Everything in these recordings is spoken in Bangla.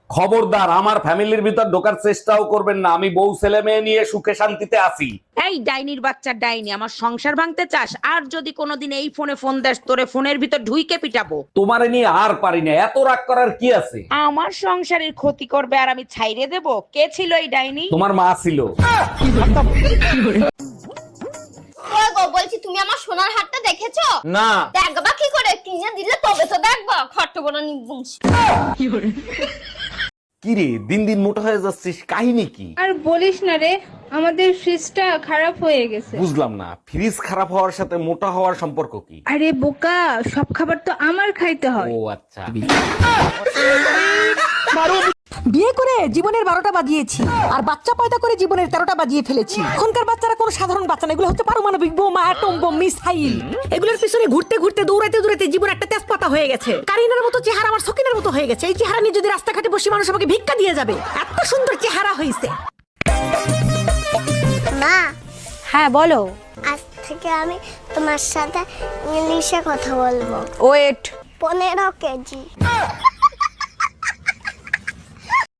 খবরদার আমার ফ্যামিলির ভিতর ঢোকার চেষ্টাও করবেন না, আমি বউ ছেলে মেয়ে নিয়ে সুখে শান্তিতে আছি। এই ডাইনির বাচ্চা ডাইনি, আমার সংসার ভাঙতে চাস? আর যদি কোনোদিন এই ফোনে ফোন দেস, তোরে ফোনের ভিতর ঢুইকে পিটাবো। তোমারে নিয়ে আর পারি না, এত রাগ করার কি আছে? আমার সংসারের ক্ষতি করবে আর আমি ছাইরে দেব? কে ছিল এই ডাইনি? তোমার মা ছিল। ওই গো, বলছি তুমি আমার সোনার হারটা দেখেছো? না। দেখবা কি করে? কিনে দিলে তবে তো দেখবা। খট্ট বড় নিবুংস। কি রে, দিন দিন মোটা হয়ে যাচ্ছিস, কাহিনী কি? আর বলিস না রে, আমাদের ফ্রিজটা খারাপ হয়ে গেছে। বুঝলাম না, ফ্রিজ খারাপ হওয়ার সাথে মোটা হওয়ার সম্পর্ক কি? আরে বোকা, সব খাবার তো আমার খাইতে হয়। ও আচ্ছা। বিয়ে করে জীবনের 12টা বাজিয়েছি আর বাচ্চা পয়দা করে জীবনের 13টা বাজিয়ে ফেলেছি। এখনকার বাচ্চারা কোনো সাধারণ বাচ্চা না, এগুলো হচ্ছে পারমাণবিক বোমা, অ্যাটম বোম, মিসাইল। এগুলোর পিছনে ঘুরতে ঘুরতে দৌড়াতে দৌড়াতে জীবন একটা তেজপাতা হয়ে গেছে। কারিনার মতো চেহারা আমার সকিনের মতো হয়ে গেছে। এই চেহারা নিয়ে যদি রাস্তাঘাটে বসে মানুষ আমাকে ভিক্ষা দিয়ে যাবে, এত সুন্দর চেহারা হয়েছে। মা, হ্যাঁ বলো। আজ থেকে আমি তোমার সাথে ইংলিশে কথা বলবো। ওয়েট। 15 কেজি।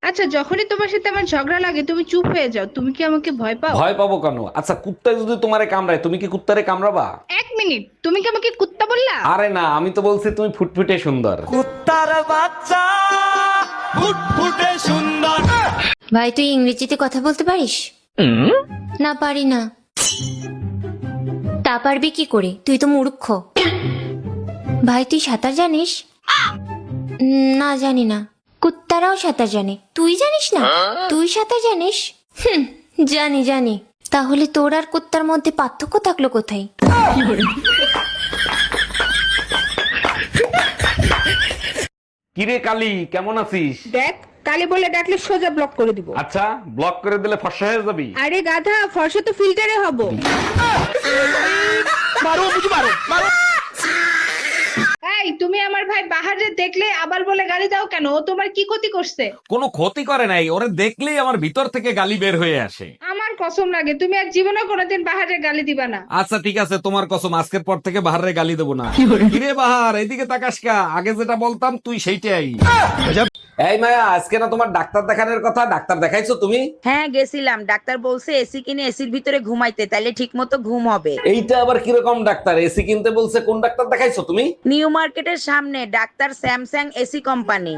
আচ্ছা, যখনই তোমার সাথে আমার ঝগড়া লাগে তুমি চুপ হয়ে যাও। তুমি কি আমাকে ভয় পাও? ভয় পাবো কেন? আচ্ছা, কুত্তা যদি তোমারে কামড়ায়, তুমি কি কুত্তারে কামড়াবা? 1 মিনিট, তুমি কি আমাকে কুত্তা বললা? আরে না, আমি তো বলছি তুমি ফুটফুটে সুন্দর। ভাই তুই ইংরেজিতে কথা বলতে পারিস? না পারি না। তা পারবি কি করে? তুই তো মূর্খ। ভাই তুই সাঁতার জানিস? না জানি না। কুত্তারাও সাঁতার জানে, তুই জানিস না? তুই সাঁতার জানিস? জানি জানি। তাহলে তোর আর কুত্তার মধ্যে পার্থক্য থাকলো কোথায়? কিরে কালি, কেমন আছিস? দেখ, কালি বলে ডাকলে সোজা ব্লক করে দিব। আচ্ছা, ব্লক করে দিলে ফর্সা হয়ে যাবি? আরে গাধা, ফর্সা তো ফিল্টারে হবো। এই, তুমি আমার ভাই বাহারে দেখলে আবার বলে গালি দাও কেন? ও তোমার কি ক্ষতি করছে? কোনো ক্ষতি করে নাই, ওরে দেখলেই আমার ভিতর থেকে গালি বের হয়ে আসে। আমার কসম লাগে, তুমি আর জীবনে কোনোদিন বাহারে গালি দিবা না। আচ্ছা ঠিক আছে, তোমার কসম, আজকের পর থেকে বাহারে গালি দেবো না। কিরে বাহার, এদিকে তাকাস কা? আগে যেটা বলতাম তুই সেইটাই। এই মায়া, আজকে না তোমার ডাক্তার দেখানোর কথা, ডাক্তার দেখাইছো তুমি? হ্যাঁ গেছিলাম, ডাক্তার বলছে এসি কিনে এসির ভিতরে ঘুমাইতে, তাইলে ঠিক মতো ঘুম হবে। এইটা আবার কিরকম ডাক্তার? এসি কিনতে বলছে? কোন ডাক্তার দেখাইছো তুমি? নিউ মার্কেটের সামনে ডাক্তার স্যামসাং এসি কোম্পানি।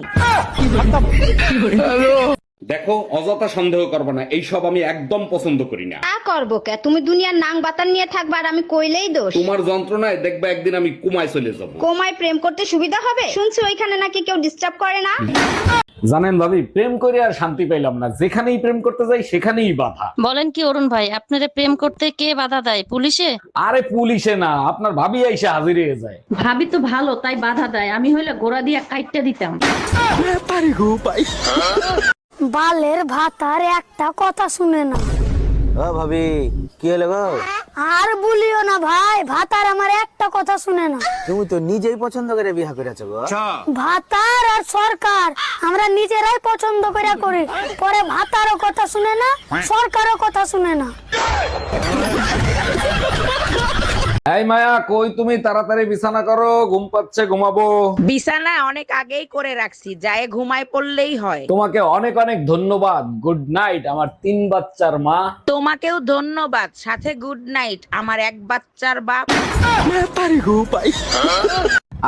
দেখো, অযথা সন্দেহ করবো না, এইসব আমি একদম পছন্দ করি না। তা করবো কে? তুমি দুনিয়ার নাং বাতান নিয়ে থাকবা আর আমি কইলেই দোষ। তোমার যন্ত্রণায় দেখবে একদিন আমি কুমায় চলে যাব। কোমায় প্রেম করতে সুবিধা হবে? শুনছি ওইখানে নাকি কেউ ডিস্টার্ব করে না। জানেন ভাবি, প্রেম করে আর শান্তি পাইলাম না, যেখানেই প্রেম করতে যাই সেখানেই বাধা। বলেন কি অরুণ ভাই, আপনারা প্রেম করতে কে বাধা দেয়? পুলিশে? আরে পুলিশে না, আপনার ভাবি এসে হাজির হয়ে যায়। ভাবি তো ভালো, তাই বাধা দেয়। আমি হইলে গোড়া দিয়ে কাইটটা দিতাম। বালের ভাতার একটা কথা শুনে না। ও ভাবি, কি হলো গো? আর বলিও না ভাই, ভাতার আমার একটা কথা শুনে না। তুমি তো নিজেই পছন্দ করে বিয়ে করেছো গো। ভাতার আর সরকার আমরা নিজেরাই পছন্দ করে করি, পরে ভাতারও কথা শুনে না, সরকারও কথা শুনে না। এই মায়া, কই তুমি? তাড়াতাড়ি বিছানা করো, ঘুম পাচ্ছে, ঘুমাবো। বিছানা অনেক আগেই করে রাখছি, যায় ঘুমায় পড়লেই হয়। তোমাকে অনেক অনেক ধন্যবাদ। গুড নাইট আমার 3 বাচ্চার মা। তোমাকেও ধন্যবাদ, সাথে গুড নাইট আমার 1 বাচ্চার বাপ।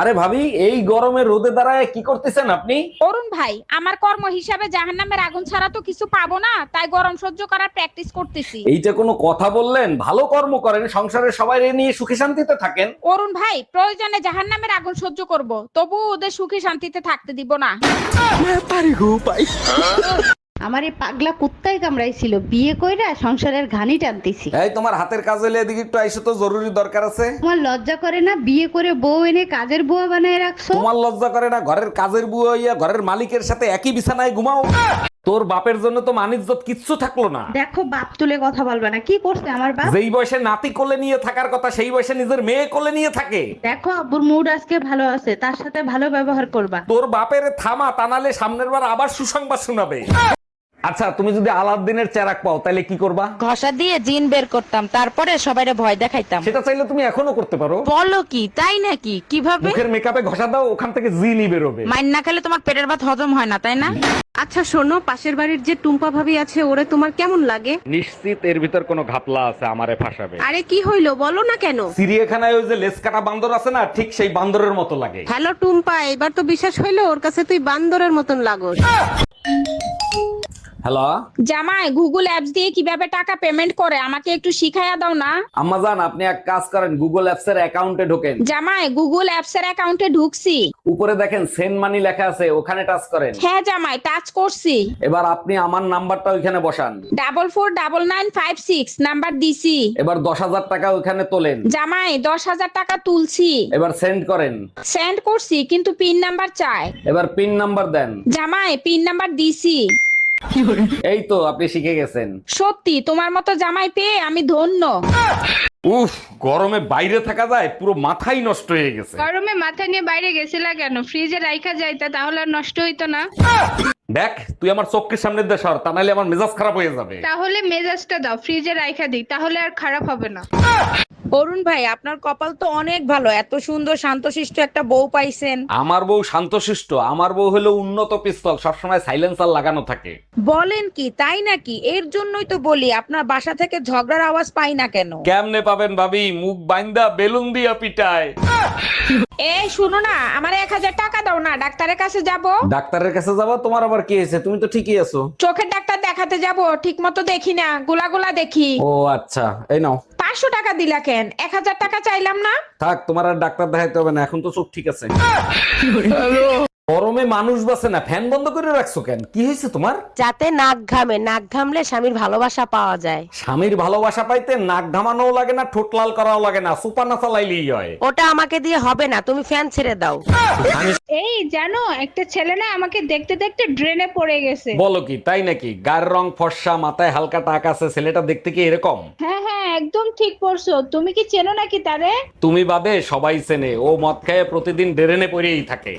আরে ভাবি, এই গরমে রোদে দাঁড়ায় কি করতেছেন আপনি? অরুণ ভাই, আমার কর্ম হিসাবে জাহান্নামের আগুন ছাড়া তো কিছু পাবো না, তাই গরম সহ্য করার প্র্যাকটিস করতেছি। এইটা কোনো কথা বললেন? ভালো কর্ম করেন, সংসারের সবাই নিয়ে সুখে শান্তিতে থাকেন। অরুণ ভাই, প্রয়োজনে জাহান্নামের আগুন সহ্য করব, তবু ওদের সুখে শান্তিতে থাকতে দিব না। আমার এই পাগলা কুত্তাই কামড়াইছিল, বিয়ে কইরা সংসারের ঘানি টানতেছি। এই তোমার হাতের কাজ হলে এদিকে একটু আইসো তো, জরুরি দরকার আছে। তোমার লজ্জা করে না? বিয়ে করে বউ এনে কাজের বুয়া বানায় রাখছো। তোমার লজ্জা করে না? ঘরের কাজের বুয়া হইয়া ঘরের মালিকের সাথে একই বিছানায় ঘুমাও। তোর বাপের জন্য তো মানিজ্জত কিচ্ছু থাকলো না। দেখো, বাপ তুলে কথা বলবে না। কি করছে আমার বাপ? যেই বয়সে নাতি কোলে নিয়ে থাকার কথা, সেই বয়সে নিজের মেয়ে কোলে নিয়ে থাকে। দেখো, আব্বুর মুড আজকে ভালো আছে, তার সাথে ভালো ব্যবহার করবা। তোর বাপের থামা, তা নাহলে সামনের বার আবার সুসংবাদ শোনাবে। আচ্ছা, তুমি যদি আলাদিনের চেরাক পাও তাহলে কি করবা? ঘষা দিয়ে জিন বের করতাম, তারপরে সবাইরে ভয় দেখাইতাম। সেটা চাইলে তুমি এখনো করতে পারো। বলো কি, তাই নাকি? কিভাবে? মুখের মেকআপে ঘষা দাও, ওখান থেকে জিনই বেরোবে। মাইন না খেলে তোমার পেটের ভাত হজম হয় না, তাই না? আচ্ছা শোনো, পাশের বাড়ির যে টুম্পা ভাবি আছে ওরে তোমার কেমন লাগে? নিশ্চিত এর ভিতর কোনো ঘাপলা আছে, আমারে ফাঁসাবে। আরে কি হইলো বলো না কেন? চিড়িয়াখানায় ওই যে লেজ কাটা বান্দর আছে না, ঠিক সেই বান্দরের মতো লাগে। হ্যালো টুম্পা, এবার তো বিশ্বাস হইলো ওর কাছে তুই বান্দরের মতন লাগোস। হ্যালো জামাই, গুগল অ্যাপস দিয়ে কিভাবে টাকা পেমেন্ট করে আমাকে একটু শিখাইয়া দাও না। আম্মাজান, আপনি এক কাজ করেন, গুগল অ্যাপস এর অ্যাকাউন্টে ঢোকেন। জামাই, গুগল অ্যাপস এর অ্যাকাউন্টে ঢুকছি। উপরে দেখেন সেন্ড মানি লেখা আছে, ওখানে টাচ করেন। হ্যাঁ জামাই, টাচ করছি। এবার আপনি আমার নাম্বারটা ওইখানে বসান। 449956 নাম্বার দিছি। এবার 10,000 টাকা ওইখানে তোলেন। জামাই, 10,000 টাকা তুলছি। এবার সেন্ড করেন। সেন্ড করছি, কিন্তু পিন নাম্বার চায়। এবার পিন নাম্বার দেন। জামাই, পিন নাম্বার দিছি। এই তো আপনি শিখে গেছেন। সত্যি তোমার মতো জামাই পেয়ে আমি ধন্য। উফ, গরমে বাইরে থাকা যায়, পুরো মাথাই নষ্ট হয়ে গেছে। গরমে মাথা নিয়ে বাইরে গেছিলা কেন? ফ্রিজে রাইখা যাইতা, তাহলে আর নষ্ট হইতো না। দেখ, তুই আমার চোখের সামনে দিয়ে সর, তা নাহলে আমার মেজাজ খারাপ হয়ে যাবে। তাহলে মেজাজটা দাও, ফ্রিজে রাইখা দিই, তাহলে আর খারাপ হবে না। অরুণ ভাই, আপনার কপাল তো অনেক ভালো, এত সুন্দর শান্তশিষ্ট একটা বউ পাইছেন। আমার বউ শান্তশিষ্ট? আমার বউ হলো উন্নত পিস্তল, সবসময় সাইলেন্সার লাগানো থাকে। বলেন কি, তাই নাকি? এর জন্যই তো বলি আপনার বাসা থেকে ঝগড়ার আওয়াজ পাই না কেন। কেমনে পাবেন ভাবি, মুখ বাইন্দা বেলুন দিয়া পিটায়। এই শুনো না, আমার 1000 টাকা দাও না, ডাক্তারের কাছে যাব। ডাক্তারের কাছে যাবো? তোমার আবার কি হয়েছে? তুমি তো ঠিকই আছো। চোখের ডাক্তার দেখাতে যাব, ঠিক মতো দেখি না, গোলা দেখি। ও আচ্ছা, এই নাও। 500 টাকা দিলা কেন? 1000 টাকা চাইলাম না। থাক, তোমার আর ডাক্তার দেখাইতে হবে না, এখন তো চোখ ঠিক আছে। গরমে মানুষ বাঁচে না, ফ্যান বন্ধ করে রাখছো কেন? কি হয়েছে তোমার? যাতে নাক ঘামে, নাক ঘামলে স্বামীর ভালোবাসা পাওয়া যায়। স্বামীর ভালোবাসা পাইতে নাক ঘামানোও লাগে না, ঠোঁট লাল করাও লাগে না, সুপা না চালাইলেই হয়। ওটা আমাকে দিয়ে হবে না, তুমি ফ্যান ছেড়ে দাও। এই জানো, একটা ছেলে না আমাকে দেখতে দেখতে ড্রেনে পড়ে গেছে। বলো কি, তাই নাকি? গায়ের রং ফর্সা, মাথায় হালকা টাক আছে, ছেলেটা দেখতে কি এরকম? হ্যাঁ হ্যাঁ, একদম ঠিক পড়ছো। তুমি কি চেনো নাকি তারে? তুমি বাদে সবাই চেনে, ও মদ খায় প্রতিদিন ডেরেনে পড়েই থাকে।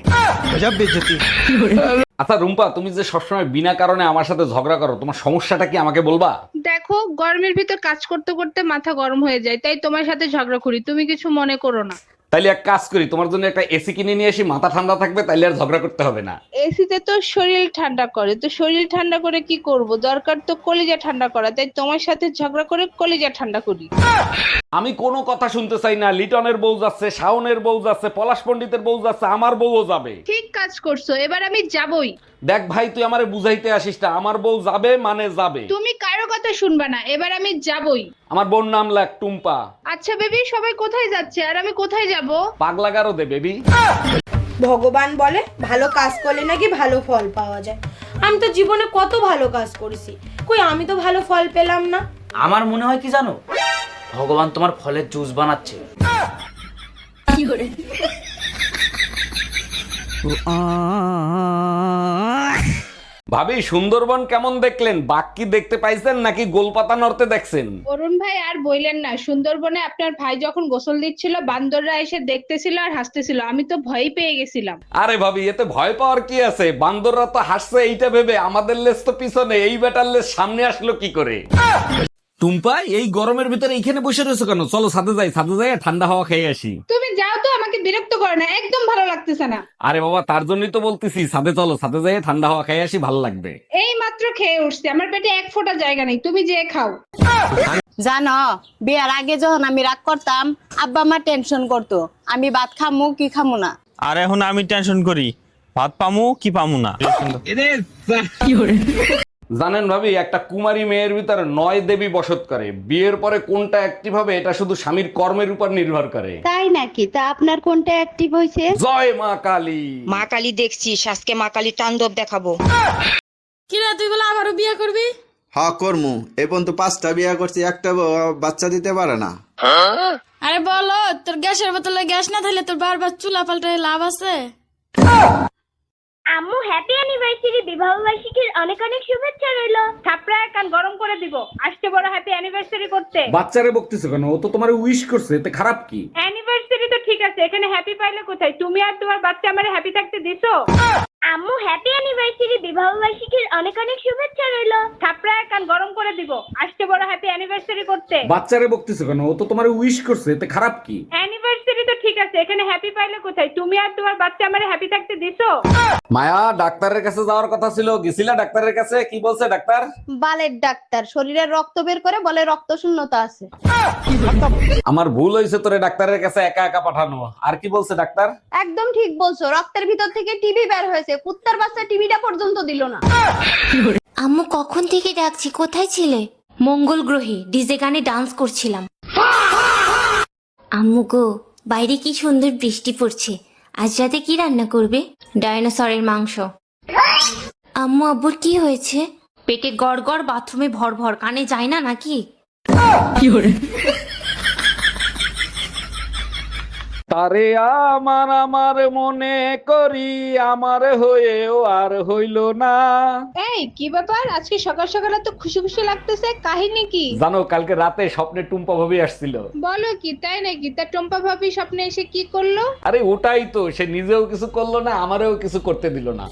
আচ্ছা রুম্পা, তুমি যে সবসময় বিনা কারণে আমার সাথে ঝগড়া করো, তোমার সমস্যাটা কি আমাকে বলবা? দেখো, গরমের ভিতর কাজ করতে করতে মাথা গরম হয়ে যায়, তাই তোমার সাথে ঝগড়া করি, তুমি কিছু মনে করো না। তাইলে এক কাজ করি, তোমার জন্য একটা এসি কিনে নিয়ে আসি, মাথা ঠান্ডা থাকবে, তাইলে আর ঝগড়া করতে হবে না। এসিতে তো শরীর ঠান্ডা করে, তো শরীর ঠান্ডা করে কি করব? দরকার তো কলিজা ঠান্ডা করা, তাই তোমার সাথে ঝগড়া করে কলিজা ঠান্ডা করি। আমি কোনো কথা শুনতে চাই না। লিটনের বউ যাচ্ছে, শাওনের বউ যাচ্ছে, পলাশ পণ্ডিতের বউ যাচ্ছে, আমার বউও যাবে। ঠিক কাজ করছো, এবার আমি যাবই। দেখ ভাই, তুই আমারে বুঝাইতে আসিস না, আমার বউ যাবে মানে যাবে। তুমি কারো কথা শুনবা না, এবার আমি যাবই। আমার বোন নাম লাগ টুম্পা। আচ্ছা বেবি, সবাই কোথায় যাচ্ছে আর আমি কোথায় যাব? পাগলা গারো দে বেবি। ভগবান বলে ভালো কাজ করলে নাকি ভালো ফল পাওয়া যায়। আমি তো জীবনে কত ভালো কাজ করেছি, কই আমি তো ভালো ফল পেলাম না। আমার মনে হয় কি জানো, ভগবান তোমার ফলের জুস বানাচ্ছে। ভাবি, সুন্দরবন কেমন দেখলেন? বাঘ কি দেখতে পাইছেন নাকি গোলপাতা নড়তে দেখছেন? অরুণ ভাই আর বইলেন না, সুন্দরবনে আপনার ভাই যখন গোসল দিচ্ছিল, বান্দররা এসে দেখতেছিল আর হাসতেছিল, আমি তো ভয় পেয়ে গেছিলাম। আরে ভাবি, এতে ভয় পাওয়ার কি আছে? বান্দররা তো হাসছে এইটা ভেবে, আমাদের লেজ তো পিছনে, এই বেটার লেজ সামনে আসলো কি করে? টুম্পা, এই গরমের ভিতরে এইখানে বসে রয়েছো কেন? চলো ছাদে যাই, ছাদে যাই ঠান্ডা হাওয়া খেয়ে আসি। তুমি যাও তো, আমাকে বিরক্ত করে না, একদম ভালো লাগতেছে না। আরে বাবা, তার জন্যই তো বলতেছি ছাদে চলো, ছাদে যাই ঠান্ডা হাওয়া খেয়ে আসি, ভালো লাগবে। এই মাত্র খেয়ে উঠছি, আমার পেটে এক ফোঁটা জায়গা নেই, তুমি যে খাও। জানো, বিয়ার আগে যখন আমি রাগ করতাম, আব্বা মা টেনশন করতো আমি ভাত খামু কি খামু না। আর এখন আমি টেনশন করি ভাত পামু কি পামু না। জানেন ভাবি, একটা কুমারী মেয়ের ভিতরে 9 দেবী বসত করে। বিয়ের পরে কোনটা অ্যাক্টিভ হবে এটা শুধু স্বামীর কর্মের উপর নির্ভর করে। তাই নাকি? তা আপনার কোনটা অ্যাক্টিভ হয়েছে? জয় মা কালী। মা কালী দেখছিস, আজকে মা কালী তাণ্ডব দেখাবো। কিরে, তুই বলে আবারও বিয়ে করবি? হ্যাঁ করমু, এই পর্যন্ত 5টা বিয়া করছি, একটা বাচ্চা দিতে পারে না। আরে বলো, তোর গ্যাসের বোতলে গ্যাস না থাকলে তোর বারবার চুলা পাল্টায় লাভ আছে? আম্মু, হ্যাপি অ্যানিভার্সারি, বিবাহ বার্ষিকীর অনেক অনেক শুভেচ্ছা রইলো। থাপড়ায় কান গরম করে দিব, আজকে বড় হ্যাপি অ্যানিভার্সারি করতে। বাচ্চারে বকতেছো কেন? ও তো তোমার উইশ করছে, এতে খারাপ কি? অ্যানিভার্সারি তো ঠিক আছে, এখানে হ্যাপি পাইলে কোথায়? তুমি আর তোমার বাচ্চা আমারে হ্যাপি থাকতে দিছো? আম্মু, হ্যাপি অ্যানিভার্সারি, বিবাহ বার্ষিকীর অনেক অনেক শুভেচ্ছা রইলো। থাপড়ায় কান গরম করে দিব, আজকে বড় হ্যাপি অ্যানিভার্সারি করতে। বাচ্চারে বকতেছো কেন? ও তো তোমার উইশ করছে, এতে খারাপ কি? অ্যানিভার্সারি তো ঠিক ঠিক আছে, এখানে হ্যাপি পাইলে কোথায়? তুমি আর তোমার বাচ্চা আমারে হ্যাপি থাকতে দিছো? মায়া, ডাক্তারের কাছে যাওয়ার কথা ছিল, গেছিলা ডাক্তারের কাছে? কি বলছে ডাক্তার? বালের ডাক্তার শরীরে রক্ত বের করে বলে রক্ত শূন্যতা আছে। আমার ভুল হয়েছে তোরে ডাক্তারের কাছে একা একা পাঠানো। আর কি বলছে ডাক্তার? একদম ঠিক বলছো, রক্তের ভিতর থেকে টিভি বের হয়েছে, কুত্তার বাচ্চা টিভিটা পর্যন্ত দিল না। আম্মু কখন থেকে ডাকছি, কোথায় ছিলে? মঙ্গল গ্রহে ডিজে গানে ডান্স করছিলাম। আম্মু গো, বাইরে কি সুন্দর বৃষ্টি পড়ছে, আজ রাতে কি রান্না করবে? ডাইনোসরের মাংস। আম্মু আব্বুর কি হয়েছে? পেটে গড়গড়, বাথরুমে ভর ভর, কানে যায় না নাকি? তারে আমার আমার মনে করি, আমার হয়েও আর হইল না। এই কি ব্যাপার, আজকে সকাল সকাল তো খুশি খুশি লাগতেছে, কাহিনী কি? জানো, কালকে রাতে স্বপ্নে টুম্পা ভাবি আসছিল। বলো কি, তাই নাকি? তা টম্পা ভাবি স্বপ্নে এসে কি করলো? আরে ওটাই তো, সে নিজেও কিছু করলো না, আমারও কিছু করতে দিল না।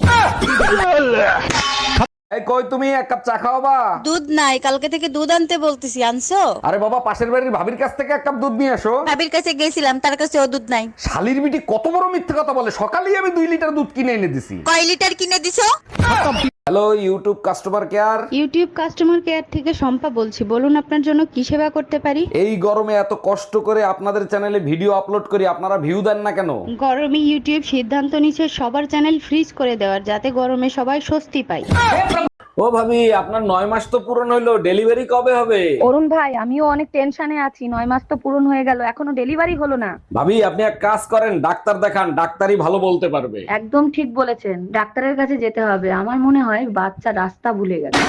এই কই তুমি, এক কাপ চা খাওয়াবা? দুধ নাই, কালকে থেকে দুধ আনতে বলতেছি, আনছো? আরে বাবা, পাশের বাড়ির ভাবির কাছ থেকে এক কাপ দুধ নিয়ে আসো। ভাবির কাছে গেছিলাম, তার কাছে ও দুধ নাই। শালির বিটি কত বড় মিথ্যে কথা বলে, সকালেই আমি 2 লিটার দুধ কিনে এনে দিছি। কয় লিটার কিনে দিছো? Hello YouTube customer care. YouTube customer care থেকে শম্পা বলছি, বলুন আপনার জন্য কি সেবা করতে পারি? এই গরমে এত কষ্ট করে আপনাদের চ্যানেলে ভিডিও আপলোড করি, আপনারা ভিউ দেন না কেন? গরমে ইউটিউব সিদ্ধান্ত নিচ্ছে সবার চ্যানেল ফ্রিজ করে দেওয়ার, যাতে গরমে সবাই স্বস্তি পায়। ও ভাবি, আপনার 9 মাস তো পূরণ হইলো, ডেলিভারি কবে হবে? অরুণ ভাই, আমিও অনেক টেনশনে আছি, 9 মাস তো পূরণ হয়ে গেল, এখনো ডেলিভারি হলো না। ভাবি, আপনি এক কাজ করেন, ডাক্তার দেখান, ডাক্তারই ভালো বলতে পারবে। একদম ঠিক বলেছেন, ডাক্তারের কাছে যেতে হবে। আমার মনে হয় বাচ্চা রাস্তা ভুলে গেছে।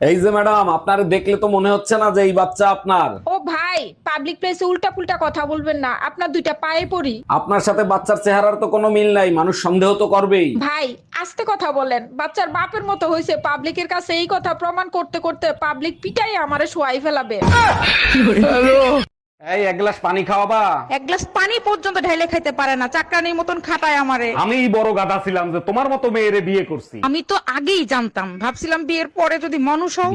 এই যে ম্যাডাম, আপনার দেখলে তো মনে হচ্ছে না যে এই বাচ্চা আপনার। ও ভাই, পাবলিক প্লেসে উল্টা পুল্টা কথা বলবেন না, আপনার দুইটা পায়ে পড়ি। আপনার সাথে বাচ্চার চেহারার তো কোনো মিল নাই, মানুষ সন্দেহ তো করবেই। ভাই আস্তে কথা বলেন, বাচ্চার বাপের মতো হয়েছে, পাবলিকের কাছে এই কথা প্রমাণ করতে করতে পাবলিক পিটাই আমারে শোয়াই ফেলাবে। এই এক গ্লাস পানি খাওয়াবা? এক গ্লাস পানি পর্যন্ত ঢেলে খাইতে পারে না, চাকরানির মতন খাটায় আমারে। আমি বড় গাধা ছিলাম যে তোমার মতো মেয়েরে বিয়ে করছি। আমি তো আগেই জানতাম, ভাবছিলাম বিয়ের পরে যদি মানুষ হও।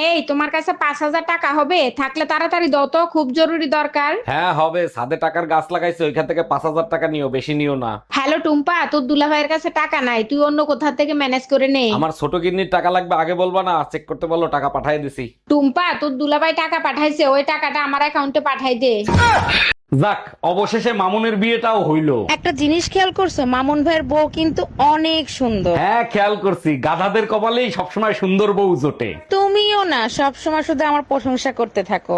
এই তোমার কাছে 5,000 টাকা হবে? থাকলে তাড়াতাড়ি দাও তো, খুব জরুরি দরকার। হ্যাঁ হবে, ছাদে টাকার গাছ লাগাইছে, ওইখান থেকে 5,000 টাকা নিও, বেশি নিও না। হ্যালো টুম্পা, তোর দুলাভাইয়ের কাছে টাকা নাই, তুই অন্য কোথা থেকে ম্যানেজ করে নে। আমার ছোট কিডনির টাকা লাগবে, আগে বলবা না? চেক করতে বলো, টাকা পাঠিয়ে দিছি। টুম্পা, তোর দুলাভাই টাকা পাঠাইছে, ওই টাকাটা আমার অ্যাকাউন্টে পাঠাই দে। যাক, অবশেষে মামুনের বিয়েটাও হইলো। একটা জিনিস খেয়াল করছো, মামুন ভাইয়ের বউ কিন্তু অনেক সুন্দর। হ্যাঁ খেয়াল করছি, গাধাদের কপালেই সবসময় সুন্দর বউ জোটে। তুমিও না সবসময় শুধু আমার প্রশংসা করতে থাকো।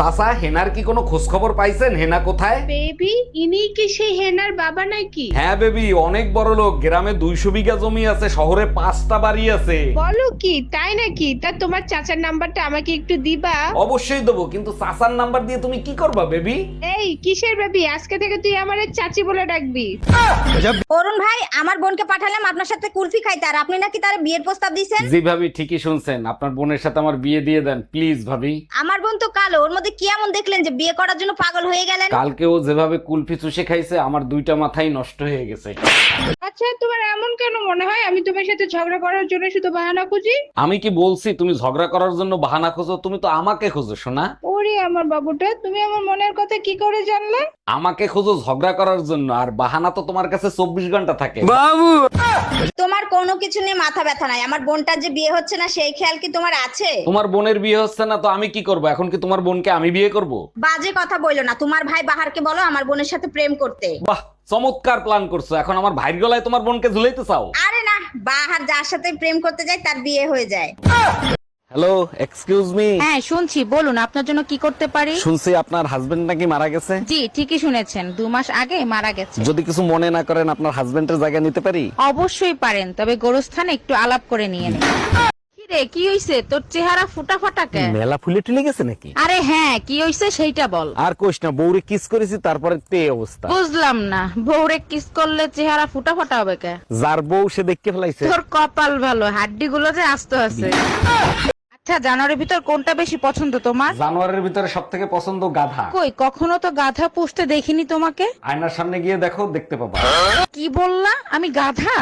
চাচা, হেনার কি কোনো খোঁজ খবর পাইছেন? হেনা কোথায়? বেবি, ইনি কি সেই হেনার বাবা নাকি? হ্যাঁ বেবি, অনেক বড় লোক, গ্রামে 200 বিঘা জমি আছে, শহরে 5টা বাড়ি আছে। বলো কি, তাই নাকি? তা তোমার চাচার নাম্বারটা আমাকে একটু দিবা? অবশ্যই দেবো, কিন্তু চাচার নাম্বার দিয়ে তুমি কি করবা বেবি? এই কিসের বেবি, আজকে থেকে তুই আমারে চাচি বলে ডাকবি। অরুণ ভাই, আমার বোনকে পাঠালাম আপনার সাথে কুলফি খাইতে, আর আপনি নাকি তার বিয়ের প্রস্তাব দিয়েছেন। জি ভাবি, ঠিকই শুনছেন, আপনার বোনের সাথে আমার বিয়ে দিয়ে দেন প্লিজ ভাবি। আমার বোন তো কালো, ওর মধ্যে কি এমন দেখলেন যে বিয়ে করার জন্য পাগল হয়ে গেলেন? কালকে ও যেভাবে কুলফি চুষে খাইছে, আমার 2টা মাথাই নষ্ট হয়ে গেছে। আচ্ছা, তোমার এমন কেন মনে হয় আমি তোমার সাথে ঝগড়া করার জন্য শুধু বাহানা খুঁজি? আমি কি বলছি তুমি ঝগড়া করার জন্য বাহানা খোঁজো? তুমি তো আমাকে খোঁজো শোনা। ওরে আমার বাবুটা, তুমি আমার মনের কথা কি করে জানলে? আমাকে খোঁজো ঝগড়া করার জন্য, আর বাহানা তো তোমার কাছে 24 ঘন্টা থাকে। তোমার কোনো কিছু নিয়ে মাথা ব্যথা নাই, আমার বোনটার যে বিয়ে হচ্ছে না সেই খেয়াল কি তোমার আছে? তোমার বোনের বিয়ে হচ্ছে না তো আমি কি করব? এখন কি তোমার বোনকে আমি বিয়ে করব? বাজে কথা বইলো না, তোমার ভাই বাহারকে বলো আমার বোনের সাথে প্রেম করতে। বাহ, চমৎকার প্ল্যান করছো। এখন আমার ভাইয়ের গলায় তোমার বোনকে ঝুলাইতে চাও? আরে না, বাহার যার সাথে প্রেম করতে যায় তার বিয়ে হয়ে যায়। Hello, excuse me. হ্যাঁ শুনছি, বলুন আপনার জন্য কি করতে পারি। শুনছি আপনার হাজবেন্ড নাকি মারা গেছে। জি ঠিকই শুনেছেন, 2 মাস আগে মারা গেছে। যদি কিছু মনে না করেন, আপনার হাজবেন্ডের জায়গা নিতে পারি? অবশ্যই পারেন, তবে গোরস্থানে একটু আলাপ করে নিয়ে নেন। কিরে, কি হইছে? তোর চেহারা ফুটা ফাটা কেন? মেলা ফুলে টুলে গেছে নাকি? আরে হ্যাঁ, কি হইছে সেইটা বল। আর কোশ না, বউরে কিস করেছি তারপরে তে অবস্থা। বুঝলাম না, বউরে কিস করলে চেহারা ফুটা ফাটা হবে কে? যার বউ সে দেখতে ফেলাইছে। তোর কপাল ভালো, হাড্ডি গুলো যে আস্ত আছে। আচ্ছা, জানোয়ারের ভিতর কোনটা বেশি পছন্দ তোমার? জানোয়ারের ভিতরে সবথেকে পছন্দ গাধা। কই, কখনো তো গাধা পুষতে দেখিনি তোমাকে। আয়নার সামনে গিয়ে দেখো, দেখতে পাবা। কি বললা? আমি গাধা?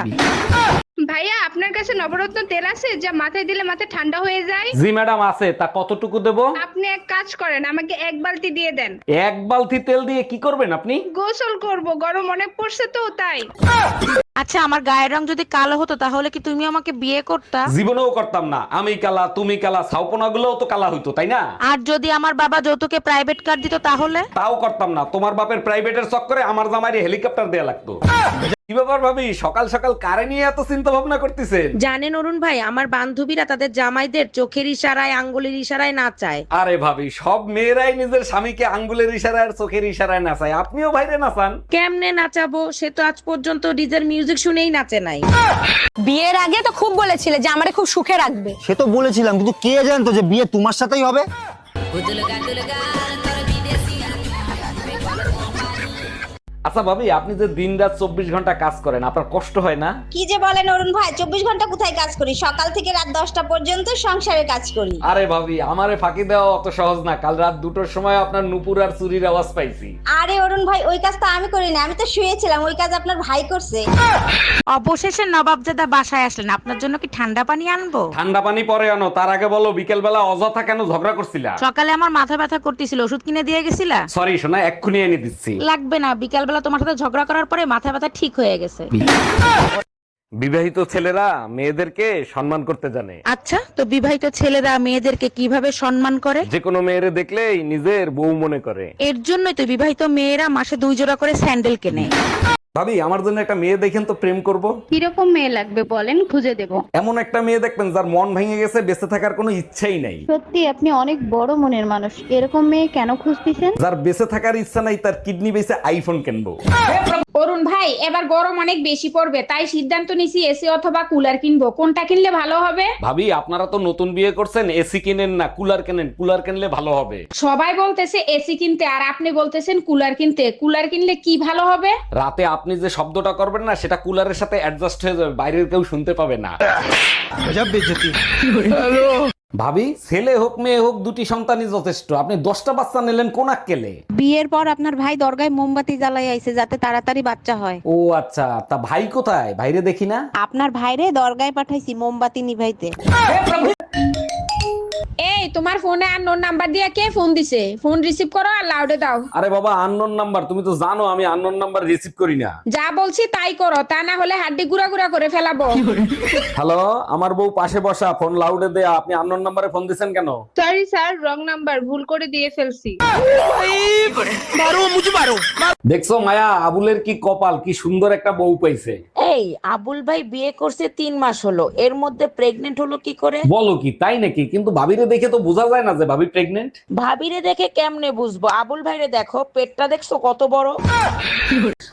ভাইয়া আপনার কাছে নবরত্ন তেল আছে যা মাথায় দিলে মাথা ঠান্ডা হয়ে যায়? জি ম্যাডাম আছে, তা কতটুকু দেবো? আপনি এক কাজ করেন, আমাকে 1 বালতি দিয়ে দেন। 1 বালতি তেল দিয়ে কি করবেন আপনি? গোসল করব, গরম অনেক পড়ছে তো তাই। আচ্ছা, আমার গায়ের রং যদি কালো হতো তাহলে কি তুমি আমাকে বিয়ে করতা? জীবনেও করতাম না। আমি কালা, তুমি কালা, ছাউপনা গুলোও তো কালা হইতো, তাই না? আর যদি আমার বাবা যৌতুকে প্রাইভেট কার দিত তাহলে? তাও করতাম না। তোমার বাপের প্রাইভেটের চক্করে আমার জামাইরে হেলিকপ্টার দেয়া লাগতো। কি ব্যাপার ভাবি, সকাল সকাল কারে নিয়ে এত চিন্তা ভাবনা করতেছেন? জানেন অরুণ ভাই, আমার বান্ধবীরা তাদের জামাইদের চোখের ইশারায় আঙ্গুলের ইশারায় নাচায়। আরে ভাবি, সব মেয়েরাই নিজের স্বামীকে আঙ্গুলের ইশারায় আর চোখের ইশারায় নাচায়, আপনিও বাইরে নাচান। কেমনে নাচাবো? সে তো আজ পর্যন্ত ডিজের মিউজিক শুনেই নাচে নাই। বিয়ের আগে তো খুব বলেছিলে যে আমারে খুব সুখে রাখবে। সে তো বলেছিলাম, কিন্তু কে জানতো যে বিয়ে তোমার সাথেই হবে? আচ্ছা ভাবি, আপনি যে দিন রাত 24 ঘন্টা কাজ করেন, আপনার কষ্ট হয় না? কি যে বলেন অরুণ ভাই, 24 ঘন্টা কোথায় কাজ করি? সকাল থেকে রাত 10টা পর্যন্ত সংসারে কাজ করি। আরে ভাবি, আমারে ফাঁকি দেওয়া অত সহজ না। কাল রাত 2টোর সময় আপনার নুপুর আর চুরির আওয়াজ পাইছি। আরে অরুণ ভাই, ওই কাজ তো আমি করি না, আমি তো শুয়েছিলাম। ওই কাজ আপনার ভাই করছে। অবশেষে নবাবজাদা বাসায় আসলেন, আপনার জন্য কি ঠান্ডা পানি আনবো? ঠান্ডা পানি পরে আনো, তার আগে বলো বিকেল বেলা অযথা কেন ঝগড়া করছিলা? সকালে আমার মাথা ব্যথা করতেছিল, ওষুধ কিনে দিয়ে গেছিলা? সরি সোনা, এক্ষুনি এনে দিচ্ছি। লাগবে না, বিকাল বেলা তোমার সাথে ঝগড়া করার পরে মাথা ব্যথা ঠিক হয়ে গেছে। বিবাহিত ছেলেরা মেয়েদেরকে সম্মান করতে জানে। আচ্ছা, তো বিবাহিত ছেলেরা মেয়েদেরকে কিভাবে সম্মান করে? যে কোনো মেয়েরে দেখলেই নিজের বউ মনে করে। এর জন্যই তো বিবাহিত মেয়েরা মাসে 2 জোড়া করে স্যান্ডেল কেনে। ভাবি, আমার জন্য একটা মেয়ে দেখেন তো, প্রেম করব। কিরকম মেয়ে লাগবে বলেন, খুঁজে দেব। এমন একটা মেয়ে দেখবেন যার মন ভেঙে গেছে, বেঁচে থাকার কোনো ইচ্ছাই নাই। সত্যি আপনি অনেক বড় মনের মানুষ। এরকম মেয়ে কেন খুঁজতেছেন? যার বেঁচে থাকার ইচ্ছা নাই, তার কিডনি বেঁচে আইফোন কিনবো। অরুণ ভাই, এবার গরম অনেক বেশি পড়বে, তাই সিদ্ধান্ত নিছি এসি অথবা কুলার কিনবো। কোনটা কিনলে ভালো হবে? ভাবি, আপনারা তো নতুন বিয়ে করছেন, এসি কিনেন না, কুলার কেনেন। কুলার কিনলে ভালো হবে। সবাই বলতেছে এসি কিনতে, আর আপনি বলতেছেন কুলার কিনতে। কুলার কিনলে কি ভালো হবে? রাতে আপনি যে শব্দটা করবেন না, সেটা কুলারের সাথে অ্যাডজাস্ট হয়ে যাবে, বাইরের কেউ শুনতে পাবে না। ভাবি, ছেলে হোক মেয়ে হোক, 2টি সন্তানই যথেষ্ট। আপনি 10টা বাচ্চা নিলেন কোন আক্কেলে? বিয়ের পর আপনার ভাই দরগায় মোমবাতি জ্বালাই আইছে যাতে তাড়াতাড়ি বাচ্চা হয়। ও আচ্ছা, তা ভাই কোথায়? ভাইরে দেখি না। আপনার ভাইরে দরগায় পাঠাইছি মোমবাতি নিভাইতে। এই, তোমার ফোনে আননোন নাম্বার দিয়ে কে ফোন দিছে? ফোন রিসিভ করো আর লাউডে দাও। আরে বাবা, আননোন নাম্বার, তুমি তো জানো আমি আননোন নাম্বার রিসিভ করি না। যা বলছি তাই করো, তা না হলে হাড্ডি গুড়া গুড়া করে ফেলাবো। হ্যালো, আমার বউ পাশে বসা, ফোন লাউডে দেয়া। আপনি আননোন নাম্বারে ফোন দিছেন কেন? সরি স্যার, রং নাম্বার, ভুল করে দিয়ে ফেলছি। দেখছো মায়া, আবুলের কি কপাল, কি সুন্দর একটা বউ পাইছে। এই আবুল ভাই বিয়ে করছে 3 মাস হলো, এর মধ্যে প্রেগনেন্ট হলো কি করে? বলো কি, তাই নাকি? কিন্তু ভাবিরে দেখে তো বোঝা যায় না যে ভাবি প্রেগনেন্ট। ভাবিরে দেখে কেমনে বুঝবো? আবুল ভাইরে দেখো, পেটটা দেখছো কত বড়।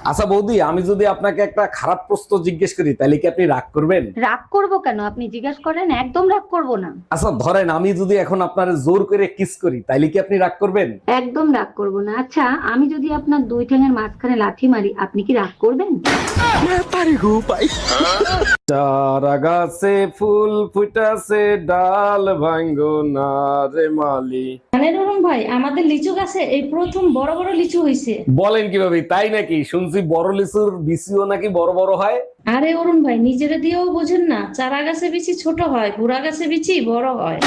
আচ্ছা বৌদি, আমি যদি আপনাকে একটা খারাপ প্রশ্ন জিজ্ঞেস করি, তাহলে কি আপনি রাগ করবেন? রাগ করবো কেন? আপনি জিজ্ঞাসা করেন, একদম রাগ করবো না। আচ্ছা ধরেন, আমি যদি এখন আপনার জোর করে কিস করি, তাহলে কি আপনি রাগ করবেন? একদম রাগ করবো না। আচ্ছা, আমি যদি আপনার 2 ঠ্যাঙের মাঝখানে লাথি মারি, আপনি কি রাগ করবেন? চারা গাছে ফুল ফুটাছে, ডাল ভাঙ্গো না রে মালি। জানেন অরুণ ভাই, আমাদের লিচু গাছে এই প্রথম বড় বড় লিচু হইছে। বলেন কিভাবে? তাই নাকি? শুনছি বড় লিচুর বিচিও নাকি বড় বড় হয়। আরে অরুণ ভাই, নিজেরা দিয়েও বোঝেন না। চারা গাছে বিচি ছোট হয়, বুড়া গাছে বিচি বড় হয়।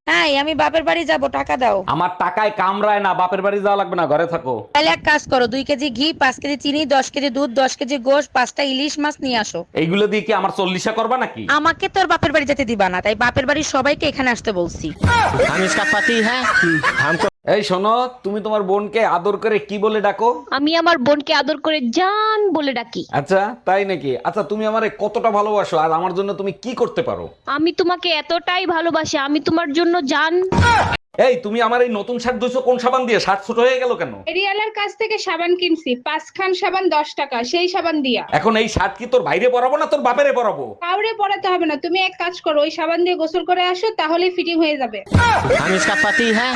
হ্যাঁ, আমি বাপের বাড়ি যাব, টাকা দাও। আমার টাকায় কামড়ায় না, বাপের বাড়ি যাওয়া লাগবে না, ঘরে থাকো। তাহলে এক কাজ করো, 2 কেজি ঘি, 5 কেজি চিনি, 10 কেজি দুধ, 10 কেজি গোশ, 5টা ইলিশ মাছ নিয়ে আসো। এইগুলো দিয়ে কি আমার 40 করবা নাকি? আমাকে তোর বাপের বাড়ি যেতে দিবা না, তাই বাপের বাড়ির সবাইকে এখানে আসতে বলছি। এই শোনো, তুমি তোমার বোনকে আদর করে কি বলে ডাকো? আমি আমার বোনকে আদর করে জান বলে ডাকি। আচ্ছা তাই নাকি? আচ্ছা, তুমি আমারে কতটা ভালোবাসো আর আমার জন্য তুমি কি করতে পারো? আমি তোমাকে এতটাই ভালোবাসি, আমি তোমার জন্য জান। এই, তুমি আমার এই নতুন শার্ট ধুইছো কোন সাবান দিয়ে? শার্ট ছোট হয়ে গেল কেন? এরিয়ালার কাছ থেকে সাবান কিনছি, 5 খান সাবান 10 টাকা, সেই সাবান দিয়া। এখন এই শার্ট কি তোর বাইরে পরাবো না তোর বাপেরে পরাবো? কাউরে পড়াতে হবে না, তুমি এক কাজ করো, ওই সাবান দিয়ে গোসল করে আসো, তাহলেই ফিটিং হয়ে যাবে। हम इसका पति है,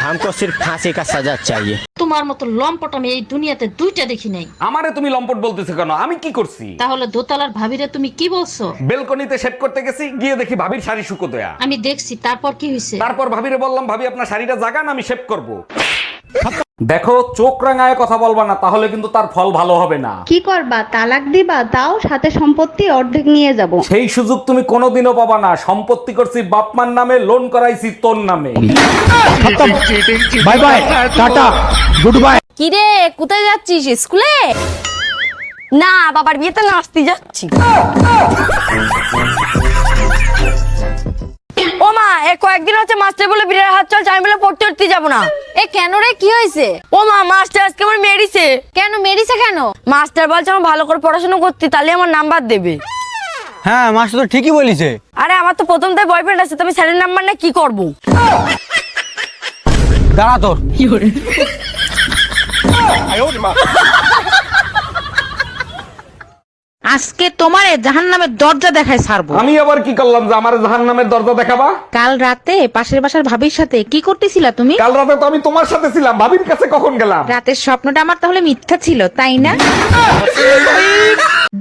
हमको सिर्फ फांसी का सजा चाहिए। তোমার মতো লম্পট আমি এই দুনিয়াতে 2টা দেখি নাই। আমারে তুমি লম্পট বলতেছো কেন? আমি কি করছি? তাহলে দোতলার ভাবিরে তুমি কি বলছো? বেলকনিতে সেট করতে গেছি, গিয়ে দেখি ভাবির শাড়ি শুকো দেয়া। আমি দেখছি, তারপর কি হয়েছে? তারপর ভাবিরে বললাম, ভাবি আপনার শাড়িটা জাগান, আমি শেভ করব। দেখো, চোখ রাঙায় কথা বলবা না, তাহলে কিন্তু তার ফল ভালো হবে না। কি করবা, তালাক দিবা? তাও সাথে সম্পত্তি অর্ধেক নিয়ে যাব। সেই সুযোগ তুমি কোনোদিনও পাবা না। সম্পত্তি করছি বাপমার নামে, লোন করাইছি তোর নামে। Bye bye, tata, good bye. কি রে, কোথায় যাচ্ছিস? স্কুলে? না, বাবার বিয়েতে নাচতে যাচ্ছি। ও মা, কয়েকদিন হচ্ছে মাস্টার বলে বিড়ার হাত চলছে, আমি বলে পড়তে উঠতে যাবো না। কেন রে, কি হয়েছে? ও মা, মাস্টার আজকে আমার মেরেছে। কেন মেরেছে? কেন? মাস্টার বলছে আমার ভালো করে পড়াশোনা করতে, তাহলে আমার নাম্বার দেবে। হ্যাঁ, মাস্টার তো ঠিকই বলিছে। আরে আমার তো প্রথম তাই বয়ফ্রেন্ড আছে, তুমি স্যারের নাম্বার না কি করবো? দাঁড়া তোর। আজকে তোমারে জাহান্নামের দরজা দেখায় ছাড়বো। আমি আবার কি করলাম যে আমার জাহান্নামের দরজা দেখাবা? কাল রাতে পাশের বাসার ভাবির সাথে কি করতেছিলা তুমি? কাল রাতে তো আমি তোমার সাথে ছিলাম, ভাবির কাছে কখন গেলাম? রাতের স্বপ্নটা আমার তাহলে মিথ্যা ছিল, তাই না?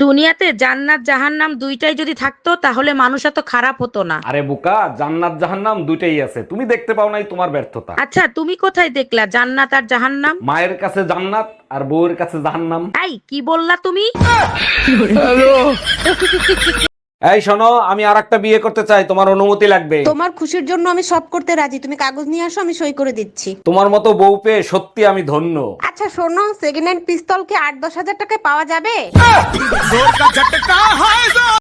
দুনিয়াতে জান্নাত জাহান্নাম দুইটাই যদি থাকতো তাহলে মানুষ এত খারাপ হতো না। আরে বোকা, জান্নাত জাহান্নাম দুইটাই আছে, তুমি দেখতে পাও নাই, তোমার ব্যর্থতা। আচ্ছা, তুমি কোথায় দেখলা জান্নাত আর জাহান্নাম? মায়ের কাছে জান্নাত আর বউয়ের কাছে জাহান্নাম। এই কি বললা তুমি? এই শোনো, আমি আরেকটা বিয়ে করতে চাই, তোমার অনুমতি লাগবে। তোমার খুশির জন্য আমি সব করতে রাজি, তুমি কাগজ নিয়ে আসো, আমি সই করে দিচ্ছি। তোমার মতো বউ পেয়ে সত্যি আমি ধন্য। আচ্ছা শোনো, সেকেন্ড হ্যান্ড পিস্তল কি 8-10 হাজার টাকায় পাওয়া যাবে?